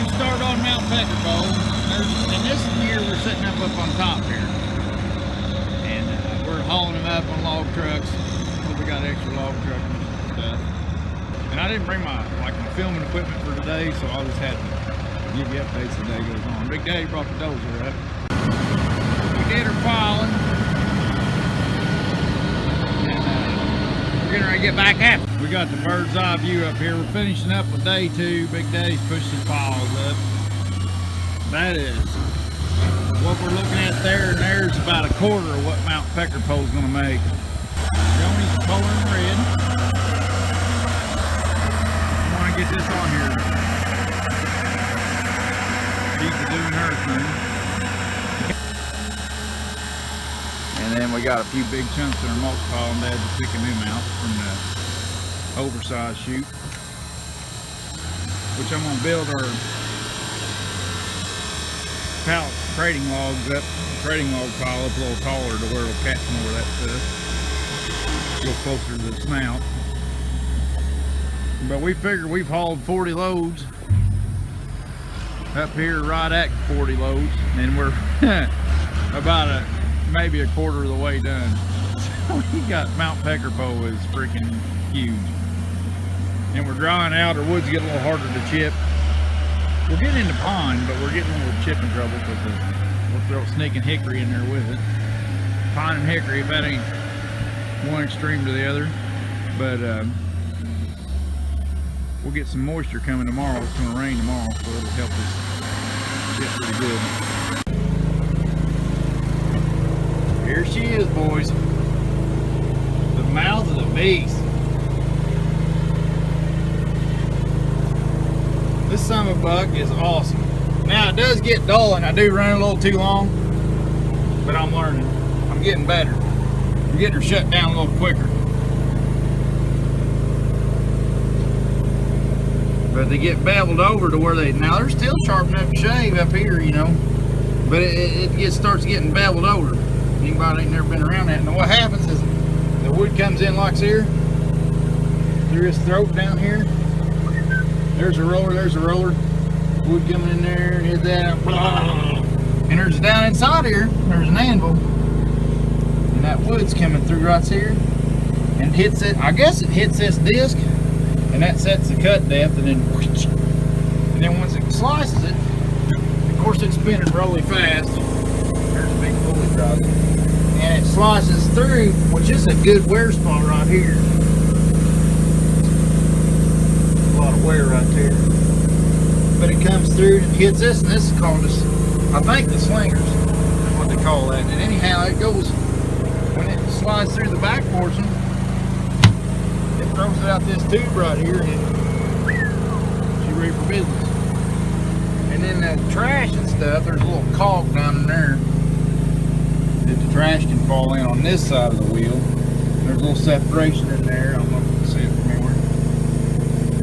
We started on Mount Peckerpole, and this year we're setting up on top here. And we're hauling them up on log trucks. We got extra log truck stuff. And I didn't bring my filming equipment for today, so I just had to give you updates as the day goes on. Big Daddy brought the dozer up. We did our piling. And we're getting ready to get back at it. We got the bird's eye view up here. We're finishing up with day 2. Big Daddy's pushed his piles up. That is what we're looking at there, and there's about a quarter of what Mount Peckerpole's gonna make. Joni's coloring red. I want to get this on here. She's doing her thing. And then we got a few big chunks in our mulch pile, and Dad's picking them out from the oversized chute, which I'm going to build our pallet trading logs up, trading log pile up a little taller to where it'll catch more of that stuff. Go closer to the snout. But we figure we've hauled 40 loads up here, right at 40 loads, and we're about maybe a quarter of the way done. So we got Mount Peckerpole is freaking huge. And we're drying out. Our wood's getting a little harder to chip. We're getting into pine, but we're getting a little chipping trouble because we'll throw sneaking hickory in there with it. Pine and hickory, if that ain't one extreme to the other. But we'll get some moisture coming tomorrow. It's going to rain tomorrow, so it'll help us chip pretty good. Here she is, boys. The mouth of the beast. This son of a buck is awesome. Now it does get dull and I do run a little too long, but I'm learning. I'm getting better. I'm getting her shut down a little quicker. But they get beveled over to where now they're still sharp enough to shave up here, you know. But it starts getting beveled over. Anybody ain't never been around that. And what happens is the wood comes in like here, through his throat down here. There's a roller, wood coming in there, and hit that, and there's down inside here, there's an anvil, and that wood's coming through right here, and hits it, I guess it hits this disc, and that sets the cut depth, and then once it slices it, of course it's spinning really fast, there's a big pulley drop, and it slices through, which is a good wear spot right here. Wear right there, but it comes through and hits this, and this is called this, I think the slingers is what they call that. And anyhow, it goes, when it slides through the back portion, it throws it out this tube right here, and she's ready for business. And then that trash and stuff, there's a little caulk down in there that the trash can fall in on this side of the wheel. There's a little separation in there. I don't know if you can see it from anywhere.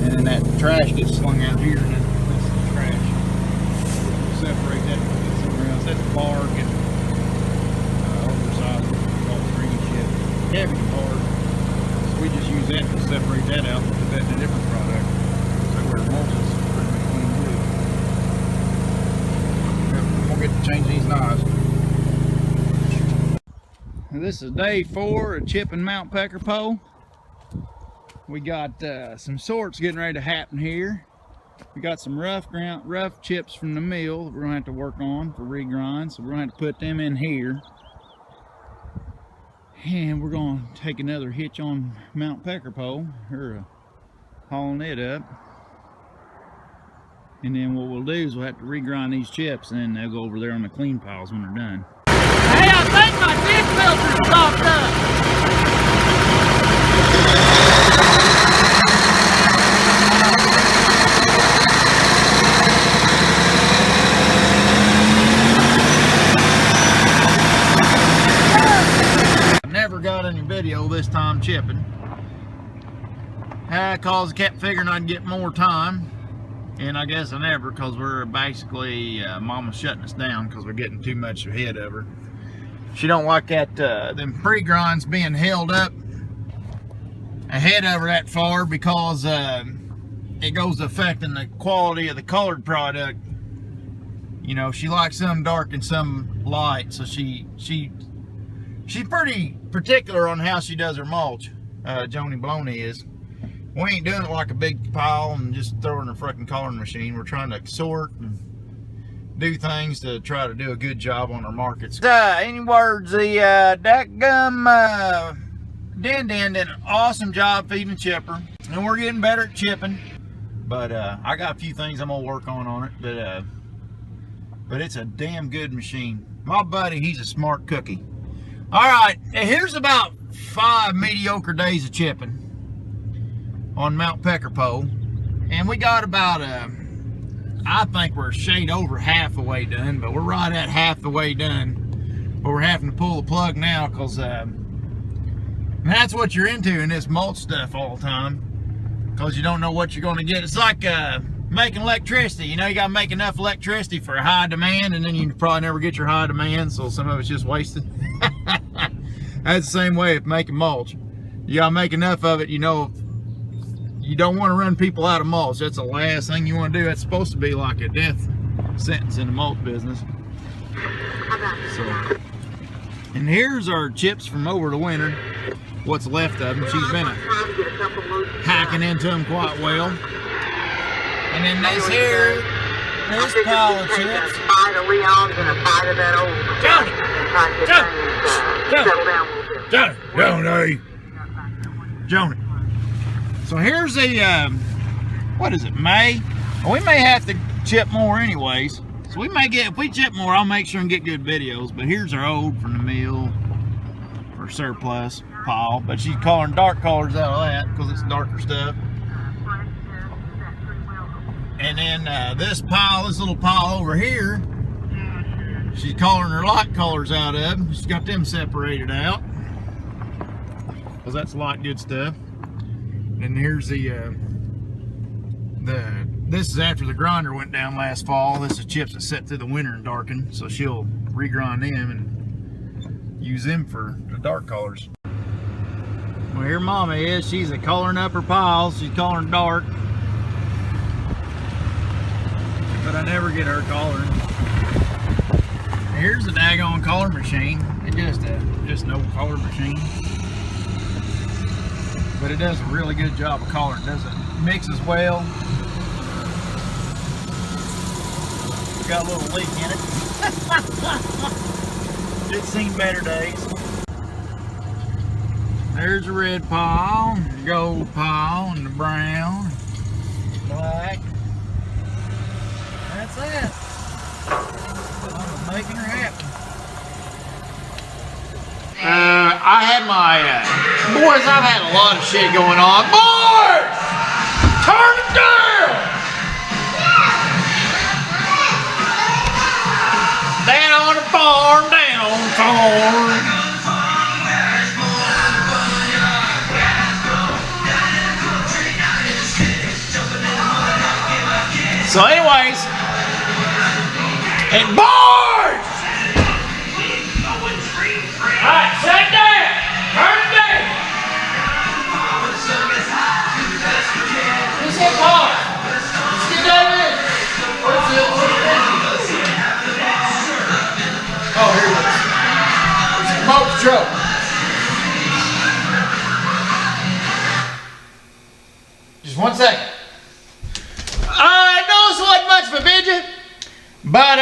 And then that trash gets slung out here, and then this is the trash. We'll separate that and get somewhere else. That's bar, get oversized, all stringy shit. Heavy and hard. So we just use that to separate that out and put that in a different product. So where it mulches pretty much clean wood. We'll get to change these knives. Now this is day 4 of chipping Mount Peckerpole. We got some sorts getting ready to happen here. We got some rough chips from the mill that we're gonna have to work on for regrind, so we're gonna have to put them in here. And we're gonna take another hitch on Mount Peckerpole, or hauling it up. And then what we'll do is we'll have to regrind these chips, and then they'll go over there on the clean piles when they're done. Hey, I think my disc filter's stopped up. Got any video this time chipping, cause I kept figuring I'd get more time, and I guess I never, because we're basically mama's shutting us down because we're getting too much ahead of her. She don't like that them pre-grinds being held up ahead of her that far, because it goes to affecting the quality of the colored product. You know, she likes some dark and some light, so she's pretty particular on how she does her mulch. Joni Baloney is. We ain't doing it like a big pile and just throwing a freaking coloring machine. We're trying to sort and do things to try to do a good job on our markets. Any words, the dadgum Din Din did an awesome job feeding Chipper, and we're getting better at chipping. But I got a few things I'm gonna work on it. But it's a damn good machine. My buddy, he's a smart cookie. All right, here's about 5 mediocre days of chipping on Mount Peckerpole, and we got about I think we're a shade over half the way done, but we're right at half the way done. But we're having to pull the plug now because that's what you're into in this mulch stuff all the time, because you don't know what you're going to get. It's like making electricity. You know, you got to make enough electricity for a high demand, and then you probably never get your high demand, so some of it's just wasted. That's the same way with making mulch. You got to make enough of it, you know. You don't want to run people out of mulch. That's the last thing you want to do. That's supposed to be like a death sentence in the mulch business. So, and here's our chips from over the winter. What's left of them. She's been hacking into them quite well. And then this here, this pile of chips. Joni. So here's the, what is it, May? Well, we may have to chip more anyways. So we may get, if we chip more, I'll make sure and get good videos. But here's our old from the mill, or surplus pile. But she's coloring dark colors out of that because it's darker stuff. And then this pile, this little pile over here, she's coloring her light colors out of. She's got them separated out, because that's light good stuff. And here's this is after the grinder went down last fall. This is chips that set through the winter and darken, so she'll regrind them and use them for the dark colors. Well, here Mama is. She's coloring up her piles. She's coloring dark, but I never get her coloring. Here's a daggone color machine. It's just an old color machine, but it does a really good job of coloring. It doesn't mix as well. Got a little leak in it. It's seen better days. There's a red pile, the gold pile, and the brown, black. That's it. I'm making her happy. I had my boys. I've had a lot of shit going on. Boys, turn it down. Down on the farm, down on the farm. So, anyways, and boys. Alright, sit down! Turn it down! Who's that car? Let's get that in! Where's it? Oh, here it is. There's a smoke truck. Just 1 second. I know this wasn't much of a video, but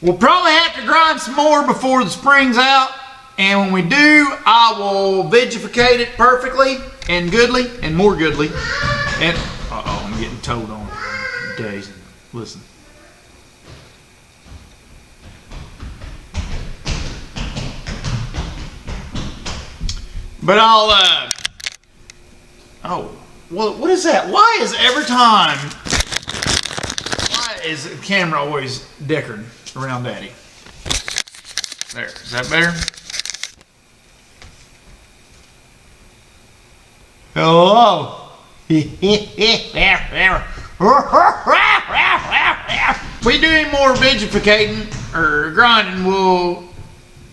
we'll probably have to grind some more before the spring's out, and when we do, I will vegificate it perfectly and goodly and more goodly. And I'm getting towed on days. Listen. But I'll oh, well, what is that? Why is the camera always dickered around Daddy? There, is that better? Hello. If we do any more vegificating or grinding,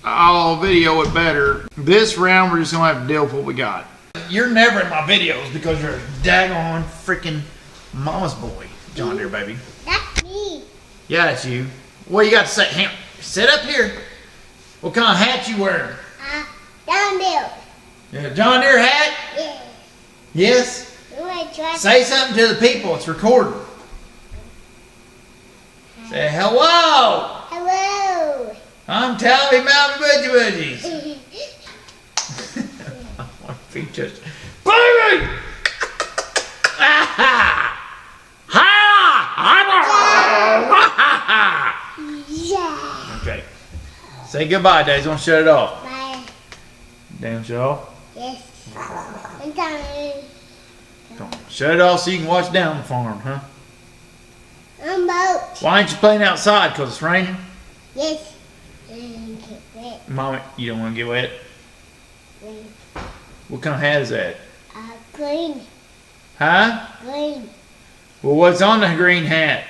I'll video it better. This round we're just gonna have to deal with what we got. You're never in my videos because you're a daggone freaking mama's boy, John Deere baby. That's me. Yeah, that's you. What you got to say? Ham, sit up here. What kind of hat you wearing? Down there. Yeah, John Deere hat? Yeah. Yes? You want to try? Say something to the people. It's recording. Say hello. Hello. I'm Tommy Mountain Budgie Budgies. I want to be just baby. Yeah. Okay. Say goodbye, Daisy. Don't shut it off. Bye. Damn, shut it off. Yes. I'm coming. Don't shut it off so you can watch down the farm, huh? I'm out. Why ain't you playing outside? Because it's raining? Yes. And get wet. Mommy, you don't want to get wet? Green. What kind of hat is that? Green. Huh? Green. Well, what's on the green hat?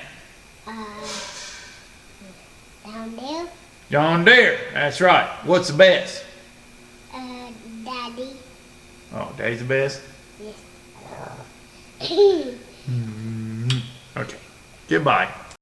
Down there. John Deere. That's right. What's the best? Daddy. Oh, Daddy's the best? Yes. Okay. Goodbye.